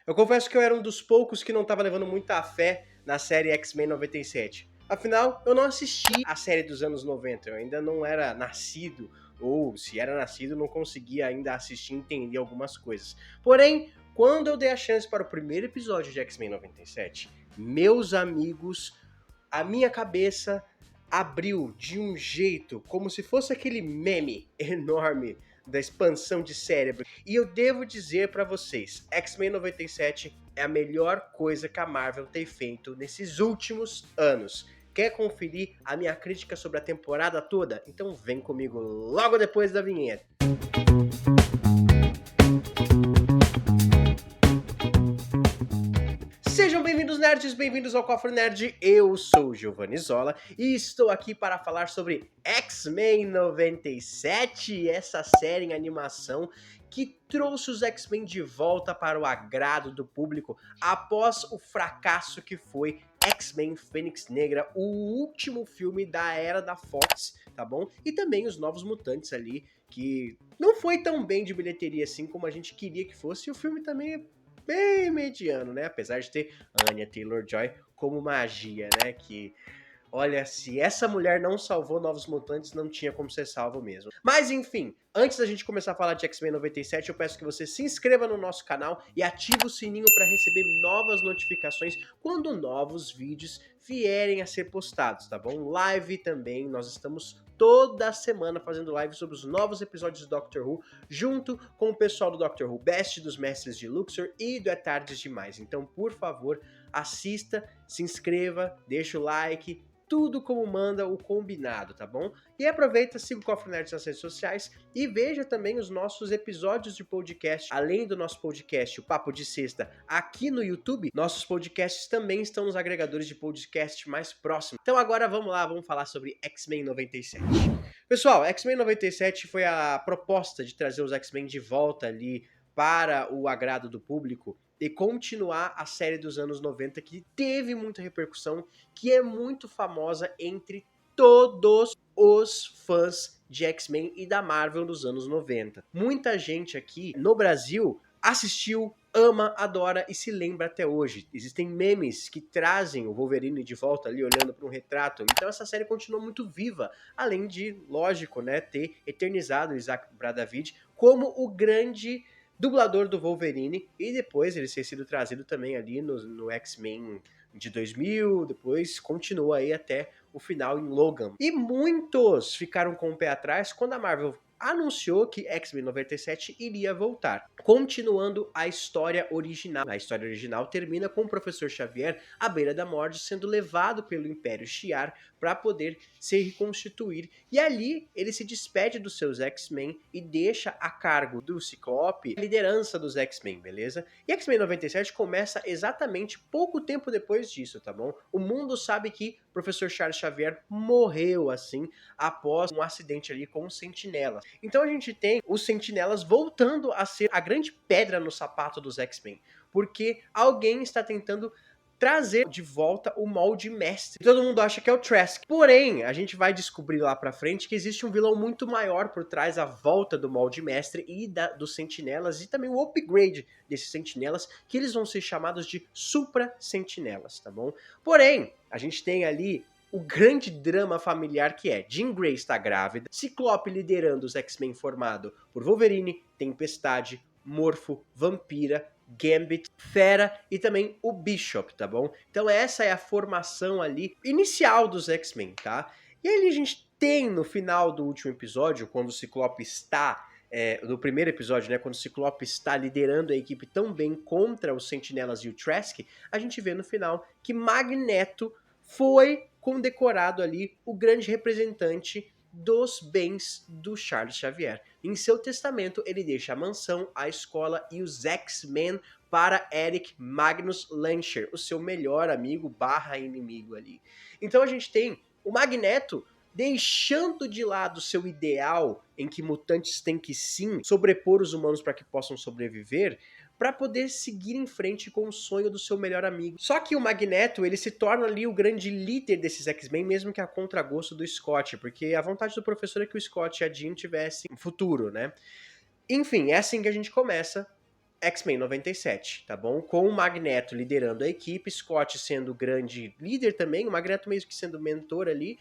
Eu confesso que eu era um dos poucos que não estava levando muita fé na série X-Men 97. Afinal, eu não assisti a série dos anos 90, eu ainda não era nascido, ou se era nascido, não conseguia ainda assistir e entender algumas coisas. Porém, quando eu dei a chance para o primeiro episódio de X-Men 97, meus amigos, a minha cabeça abriu de um jeito como se fosse aquele meme enorme da expansão de cérebro. E eu devo dizer pra vocês, X-Men 97 é a melhor coisa que a Marvel tem feito nesses últimos anos. Quer conferir a minha crítica sobre a temporada toda? Então vem comigo logo depois da vinheta. Sejam bem-vindos, nerds, bem-vindos ao Cofre Nerd. Eu sou o Giovanni Zola e estou aqui para falar sobre X-Men 97, essa série em animação que trouxe os X-Men de volta para o agrado do público após o fracasso que foi X-Men Fênix Negra, o último filme da era da Fox, tá bom? E também os Novos Mutantes ali, que não foi tão bem de bilheteria assim como a gente queria que fosse, e o filme também é bem mediano, né? Apesar de ter Anya Taylor-Joy como magia, né? Que, olha, se essa mulher não salvou Novos Mutantes, não tinha como ser salvo mesmo. Mas enfim, antes da gente começar a falar de X-Men 97, eu peço que você se inscreva no nosso canal e ative o sininho para receber novas notificações quando novos vídeos vierem a ser postados, tá bom? Live também, nós estamos toda semana fazendo live sobre os novos episódios do Doctor Who, junto com o pessoal do Doctor Who Best, dos Mestres de Luxor e do É Tardes Demais. Então, por favor, assista, se inscreva, deixa o like, tudo como manda o combinado, tá bom? E aproveita, siga o Cofre Nerd nas redes sociais e veja também os nossos episódios de podcast. Além do nosso podcast, o Papo de Sexta, aqui no YouTube, nossos podcasts também estão nos agregadores de podcast mais próximos. Então agora vamos lá, vamos falar sobre X-Men 97. Pessoal, X-Men 97 foi a proposta de trazer os X-Men de volta ali para o agrado do público e continuar a série dos anos 90 que teve muita repercussão, que é muito famosa entre todos os fãs de X-Men e da Marvel nos anos 90. Muita gente aqui no Brasil assistiu, ama, adora e se lembra até hoje. Existem memes que trazem o Wolverine de volta ali olhando para um retrato. Então essa série continua muito viva, além de, lógico, né, ter eternizado o Isaac Bradavid como o grande dublador do Wolverine, e depois ele ter sido trazido também ali no X-Men de 2000, depois continua aí até o final em Logan. E muitos ficaram com o pé atrás quando a Marvel anunciou que X-Men 97 iria voltar, continuando a história original. A história original termina com o Professor Xavier à beira da morte, sendo levado pelo Império Shi'ar para poder se reconstituir. E ali ele se despede dos seus X-Men e deixa a cargo do Ciclope a liderança dos X-Men, beleza? E X-Men 97 começa exatamente pouco tempo depois disso, tá bom? O mundo sabe que o Professor Charles Xavier morreu assim após um acidente ali com os Sentinelas. Então a gente tem os Sentinelas voltando a ser a grande pedra no sapato dos X-Men, porque alguém está tentando trazer de volta o molde mestre. Todo mundo acha que é o Trask. Porém, a gente vai descobrir lá pra frente que existe um vilão muito maior por trás da volta do molde mestre e dos Sentinelas, e também o upgrade desses Sentinelas, que eles vão ser chamados de Supra Sentinelas, tá bom? Porém, a gente tem ali o grande drama familiar que é Jean Grey está grávida, Ciclope liderando os X-Men formado por Wolverine, Tempestade, Morpho, Vampira, Gambit, Fera e também o Bishop, tá bom? Então essa é a formação ali inicial dos X-Men, tá? E aí a gente tem no final do último episódio, quando o Ciclope está no primeiro episódio, né, quando o Ciclope está liderando a equipe tão bem contra os Sentinelas e o Trask, a gente vê no final que Magneto foi condecorado ali o grande representante dos bens do Charles Xavier. Em seu testamento, ele deixa a mansão, a escola e os X-Men para Eric Magnus Lancher, o seu melhor amigo barra inimigo ali. Então a gente tem o Magneto deixando de lado seu ideal em que mutantes têm que sim sobrepor os humanos para que possam sobreviver, para poder seguir em frente com o sonho do seu melhor amigo. Só que o Magneto, ele se torna ali o grande líder desses X-Men, mesmo que a contragosto do Scott, porque a vontade do professor é que o Scott e a Jean tivessem um futuro, né? Enfim, é assim que a gente começa X-Men 97, tá bom? Com o Magneto liderando a equipe, Scott sendo o grande líder também, o Magneto mesmo que sendo mentor ali,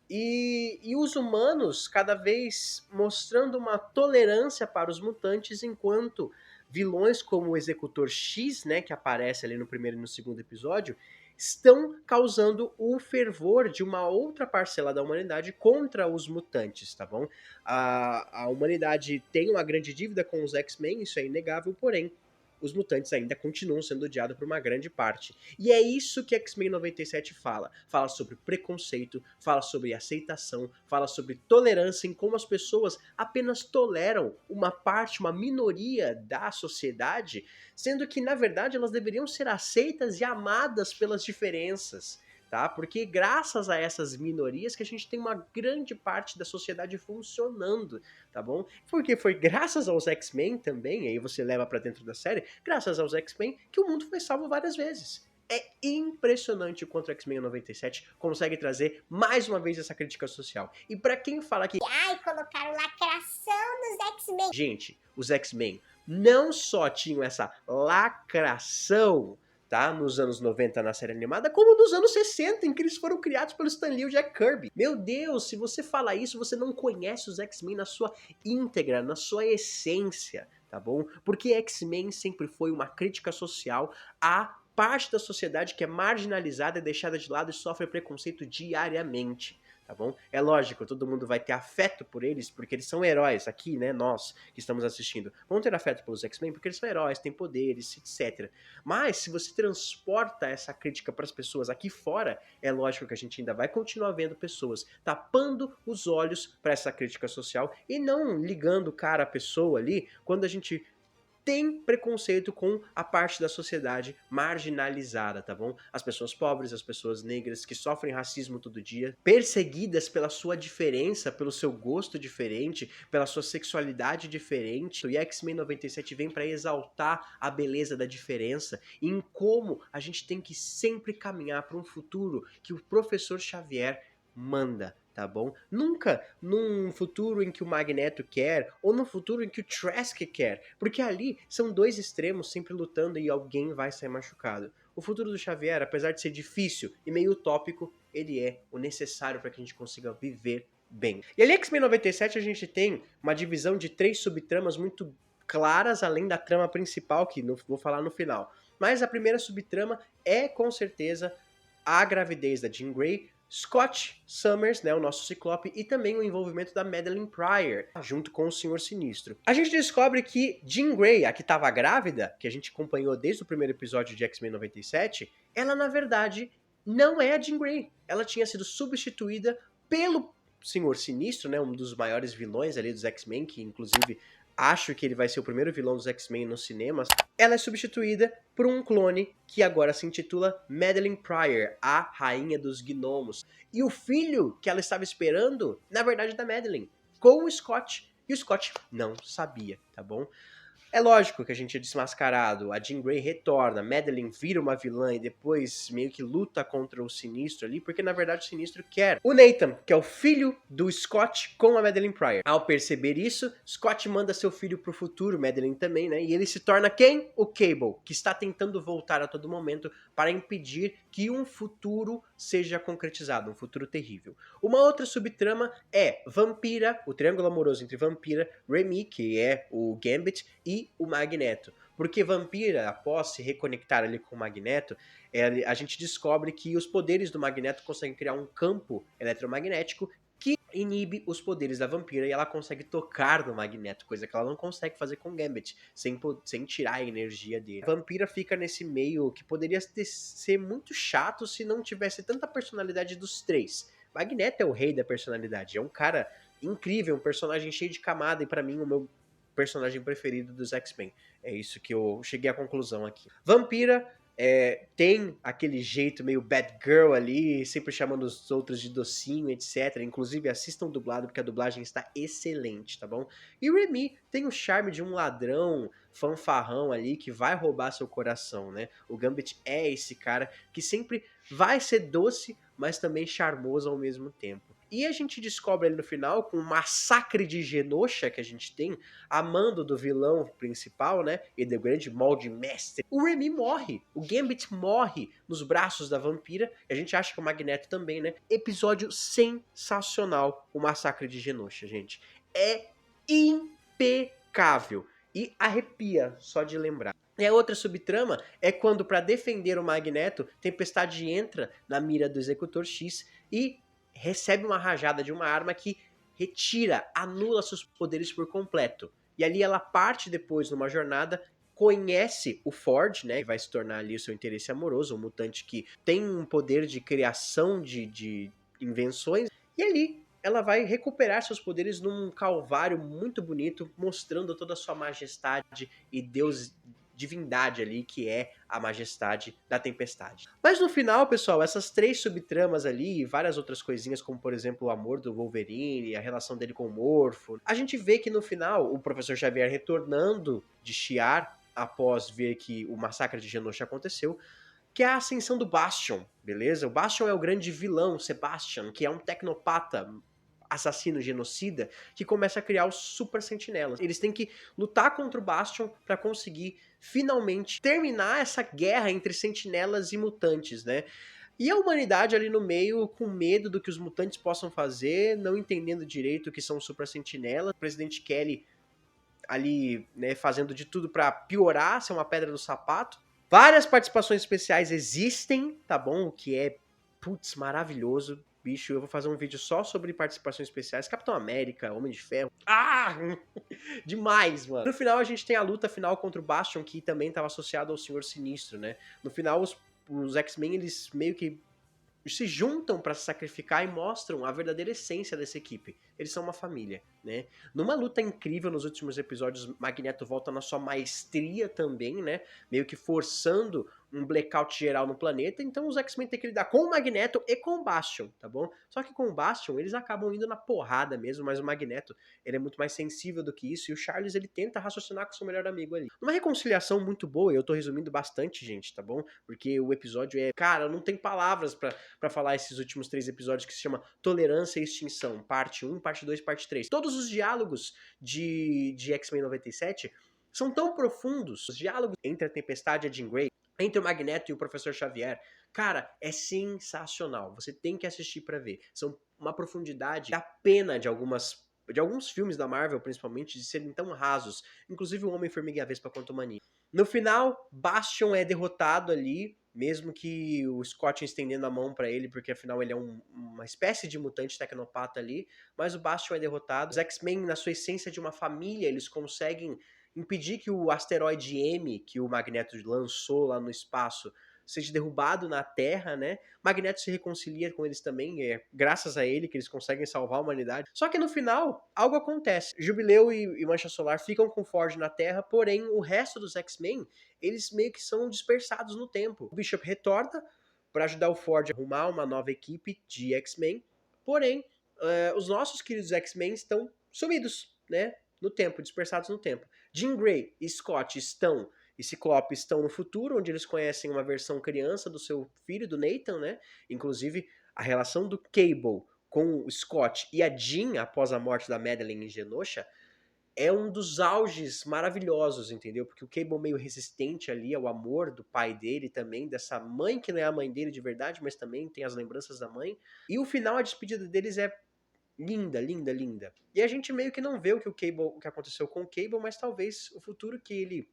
e os humanos cada vez mostrando uma tolerância para os mutantes, enquanto vilões como o Executor X, né, que aparece ali no primeiro e no segundo episódio, estão causando o fervor de uma outra parcela da humanidade contra os mutantes, tá bom? A humanidade tem uma grande dívida com os X-Men, isso é inegável, porém, os mutantes ainda continuam sendo odiados por uma grande parte. E é isso que X-Men 97 fala. Fala sobre preconceito, fala sobre aceitação, fala sobre tolerância em como as pessoas apenas toleram uma parte, uma minoria da sociedade, sendo que, na verdade, elas deveriam ser aceitas e amadas pelas diferenças. Tá? Porque graças a essas minorias que a gente tem uma grande parte da sociedade funcionando, tá bom? Porque foi graças aos X-Men também, aí você leva pra dentro da série, graças aos X-Men que o mundo foi salvo várias vezes. É impressionante o quanto o X-Men 97 consegue trazer mais uma vez essa crítica social. E pra quem fala que Ai, colocaram lacração nos X-Men. gente, os X-Men não só tinham essa lacração, tá, nos anos 90 na série animada, como nos anos 60, em que eles foram criados pelo Stan Lee e o Jack Kirby. Meu Deus, se você fala isso, você não conhece os X-Men na sua íntegra, na sua essência, tá bom? Porque X-Men sempre foi uma crítica social à parte da sociedade que é marginalizada, é deixada de lado e sofre preconceito diariamente. Tá bom? É lógico, todo mundo vai ter afeto por eles, porque eles são heróis aqui, né? Nós que estamos assistindo. Vamos ter afeto pelos X-Men porque eles são heróis, têm poderes, etc. Mas se você transporta essa crítica para as pessoas aqui fora, é lógico que a gente ainda vai continuar vendo pessoas tapando os olhos para essa crítica social e não ligando cara a pessoa ali quando a gente tem preconceito com a parte da sociedade marginalizada, tá bom? As pessoas pobres, as pessoas negras que sofrem racismo todo dia, perseguidas pela sua diferença, pelo seu gosto diferente, pela sua sexualidade diferente. E X-Men 97 vem para exaltar a beleza da diferença e em como a gente tem que sempre caminhar para um futuro que o professor Xavier manda, tá bom? Nunca num futuro em que o Magneto quer, ou num futuro em que o Trask quer, porque ali são dois extremos sempre lutando e alguém vai sair machucado. O futuro do Xavier, apesar de ser difícil e meio utópico, ele é o necessário para que a gente consiga viver bem. E ali em X-Men 97 a gente tem uma divisão de 3 subtramas muito claras, além da trama principal, que não vou falar no final. Mas a primeira subtrama é, com certeza, a gravidez da Jean Grey, Scott Summers, né, o nosso Ciclope, e também o envolvimento da Madeline Pryor, junto com o Senhor Sinistro. A gente descobre que Jean Grey, a que estava grávida, que a gente acompanhou desde o primeiro episódio de X-Men 97, ela na verdade não é a Jean Grey. Ela tinha sido substituída pelo Senhor Sinistro, né, um dos maiores vilões ali dos X-Men, que inclusive acho que ele vai ser o primeiro vilão dos X-Men nos cinemas. Ela é substituída por um clone que agora se intitula Madeline Pryor, a Rainha dos Gnomos. E o filho que ela estava esperando, na verdade, é da Madeline, com o Scott. E o Scott não sabia, tá bom? É lógico que a gente é desmascarado, a Jean Grey retorna, Madeline vira uma vilã e depois meio que luta contra o Sinistro ali, porque na verdade o Sinistro quer o Nathan, que é o filho do Scott com a Madeline Pryor. Ao perceber isso, Scott manda seu filho pro futuro, Madeline também, né? E ele se torna quem? O Cable, que está tentando voltar a todo momento para impedir que um futuro seja concretizado, um futuro terrível. Uma outra subtrama é Vampira, o triângulo amoroso entre Vampira, Remy, que é o Gambit, e o Magneto. Porque Vampira, após se reconectar ali com o Magneto, a gente descobre que os poderes do Magneto conseguem criar um campo eletromagnético que inibe os poderes da Vampira e ela consegue tocar no Magneto, coisa que ela não consegue fazer com o Gambit, sem tirar a energia dele. A Vampira fica nesse meio que poderia ser muito chato se não tivesse tanta personalidade dos três. Magneto é o rei da personalidade, é um cara incrível, um personagem cheio de camada e pra mim o meu personagem preferido dos X-Men. É isso que eu cheguei à conclusão aqui. Vampira tem aquele jeito meio bad girl ali, sempre chamando os outros de docinho, etc. Inclusive assistam dublado, porque a dublagem está excelente, tá bom? E Remy tem o charme de um ladrão fanfarrão ali que vai roubar seu coração, né? O Gambit é esse cara que sempre vai ser doce, mas também charmoso ao mesmo tempo. E a gente descobre ali no final, com o massacre de Genosha que a gente tem, a mando do vilão principal, né, e do grande molde mestre, o Remy morre, o Gambit morre nos braços da vampira, e a gente acha que o Magneto também, né. Episódio sensacional, o massacre de Genosha, gente. É impecável e arrepia só de lembrar. E a outra subtrama é quando, para defender o Magneto, Tempestade entra na mira do Executor X e recebe uma rajada de uma arma que retira, anula seus poderes por completo. E ali ela parte depois numa jornada, conhece o Ford, né, que vai se tornar ali o seu interesse amoroso, um mutante que tem um poder de criação de invenções, e ali ela vai recuperar seus poderes num calvário muito bonito, mostrando toda a sua majestade e divindade ali, que é a majestade da Tempestade. Mas no final, pessoal, essas três subtramas ali e várias outras coisinhas, como por exemplo o amor do Wolverine, a relação dele com o Morpho, a gente vê que no final o Professor Xavier retornando de Shi'ar após ver que o massacre de Genosha aconteceu, que é a ascensão do Bastion, beleza? O Bastion é o grande vilão, Sebastian, que é um tecnopata assassino genocida que começa a criar os super sentinelas. Eles têm que lutar contra o Bastion para conseguir finalmente terminar essa guerra entre sentinelas e mutantes, né? E a humanidade ali no meio, com medo do que os mutantes possam fazer, não entendendo direito o que são super sentinelas. O presidente Kelly ali, né, fazendo de tudo para piorar, ser uma pedra no sapato. Várias participações especiais existem, tá bom? O que é, putz, maravilhoso. Bicho, eu vou fazer um vídeo só sobre participações especiais. Capitão América, Homem de Ferro. Ah! Demais, mano. No final, a gente tem a luta final contra o Bastion, que também estava associado ao Senhor Sinistro, né? No final, os X-Men, eles meio que se juntam para se sacrificar e mostram a verdadeira essência dessa equipe. Eles são uma família, né? Numa luta incrível nos últimos episódios, Magneto volta na sua maestria também, né? Meio que forçando um blackout geral no planeta, então os X-Men têm que lidar com o Magneto e com o Bastion, tá bom? Só que com o Bastion, eles acabam indo na porrada mesmo, mas o Magneto, ele é muito mais sensível do que isso, e o Charles, ele tenta raciocinar com seu melhor amigo ali. Uma reconciliação muito boa, eu tô resumindo bastante, gente, tá bom? Porque o episódio é... Cara, não tem palavras pra falar esses últimos 3 episódios, que se chama Tolerância e Extinção, parte 1, parte 2, parte 3. Todos os diálogos de X-Men 97 são tão profundos, os diálogos entre a Tempestade e a Jean Grey, entre o Magneto e o Professor Xavier, cara, é sensacional. Você tem que assistir pra ver. São uma profundidade, dá pena de alguns filmes da Marvel, principalmente, de serem tão rasos. Inclusive o Homem-Formiga e a Vespa Quantumania. No final, Bastion é derrotado ali, mesmo que o Scott estendendo a mão pra ele, porque afinal ele é uma espécie de mutante tecnopata ali, mas o Bastion é derrotado. Os X-Men, na sua essência de uma família, eles conseguem impedir que o asteroide M, que o Magneto lançou lá no espaço, seja derrubado na Terra, né? Magneto se reconcilia com eles também, é graças a ele que eles conseguem salvar a humanidade. Só que no final, algo acontece. Jubileu e Mancha Solar ficam com Ford na Terra, porém o resto dos X-Men, eles meio que são dispersados no tempo. O Bishop retorna para ajudar o Ford a arrumar uma nova equipe de X-Men, porém, os nossos queridos X-Men estão sumidos, né? No tempo, dispersados no tempo. Jean Grey e Scott e Ciclope estão no futuro, onde eles conhecem uma versão criança do seu filho, do Nathan, né? Inclusive, a relação do Cable com o Scott e a Jean, após a morte da Madeleine em Genosha, é um dos auges maravilhosos, entendeu? Porque o Cable meio resistente ali ao amor do pai dele também, dessa mãe que não é a mãe dele de verdade, mas também tem as lembranças da mãe. E o final, a despedida deles é linda, linda, linda. E a gente meio que não vê o que aconteceu com o Cable, mas talvez o futuro que ele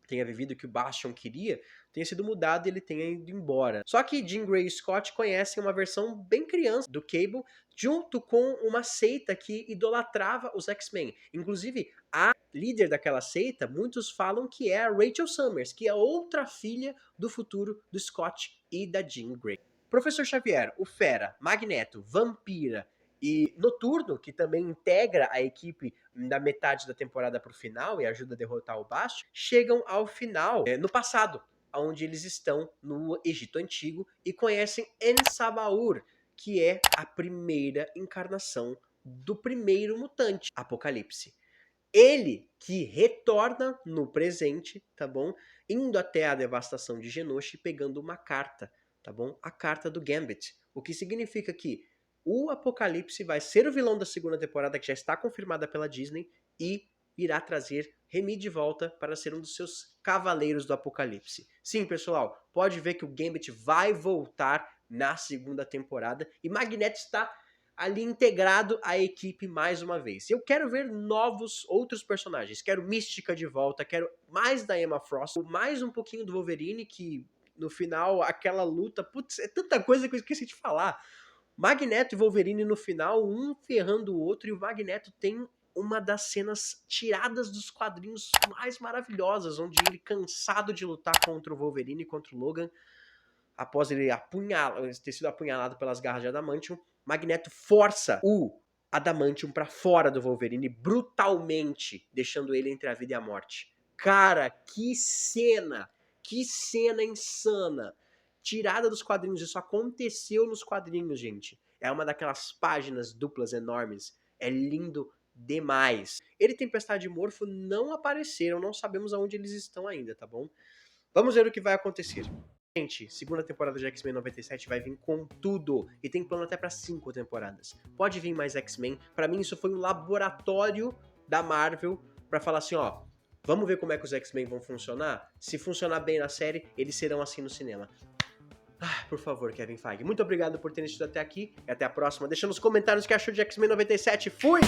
tenha vivido, que o Bastion queria, tenha sido mudado e ele tenha ido embora. Só que Jean Grey e Scott conhecem uma versão bem criança do Cable, junto com uma seita que idolatrava os X-Men. Inclusive, a líder daquela seita, muitos falam que é a Rachel Summers, que é outra filha do futuro do Scott e da Jean Grey. Professor Xavier, o Fera, Magneto, Vampira e Noturno, que também integra a equipe da metade da temporada para o final e ajuda a derrotar o Bastion, chegam ao final, no passado, onde eles estão no Egito Antigo e conhecem Ensabaur, que é a primeira encarnação do primeiro mutante, Apocalipse. Ele que retorna no presente, tá bom? Indo até a devastação de Genosha e pegando uma carta, tá bom? A carta do Gambit. O que significa que o Apocalipse vai ser o vilão da segunda temporada, que já está confirmada pela Disney, e irá trazer Remy de volta para ser um dos seus cavaleiros do Apocalipse. Sim, pessoal, pode ver que o Gambit vai voltar na segunda temporada e Magneto está ali integrado à equipe mais uma vez. Eu quero ver outros personagens. Quero Mística de volta, quero mais da Emma Frost, mais um pouquinho do Wolverine, que no final, aquela luta, putz, é tanta coisa que eu esqueci de falar. Magneto e Wolverine no final, um ferrando o outro, e o Magneto tem uma das cenas tiradas dos quadrinhos mais maravilhosas, onde ele, cansado de lutar contra o Wolverine e contra o Logan, após ele ter sido apunhalado pelas garras de Adamantium, Magneto força o Adamantium pra fora do Wolverine brutalmente, deixando ele entre a vida e a morte. Cara, que cena! Que cena insana! Tirada dos quadrinhos, isso aconteceu nos quadrinhos, gente. É uma daquelas páginas duplas enormes. É lindo demais. Ele e Tempestade e Morfo não apareceram, não sabemos aonde eles estão ainda, tá bom? Vamos ver o que vai acontecer. Gente, segunda temporada de X-Men 97 vai vir com tudo. E tem plano até pra 5 temporadas. Pode vir mais X-Men. Pra mim isso foi um laboratório da Marvel pra falar assim, ó, vamos ver como é que os X-Men vão funcionar? Se funcionar bem na série, eles serão assim no cinema. Por favor, Kevin Feige. Muito obrigado por ter assistido até aqui. E até a próxima. Deixa nos comentários o que achou de X-Men 97. Fui!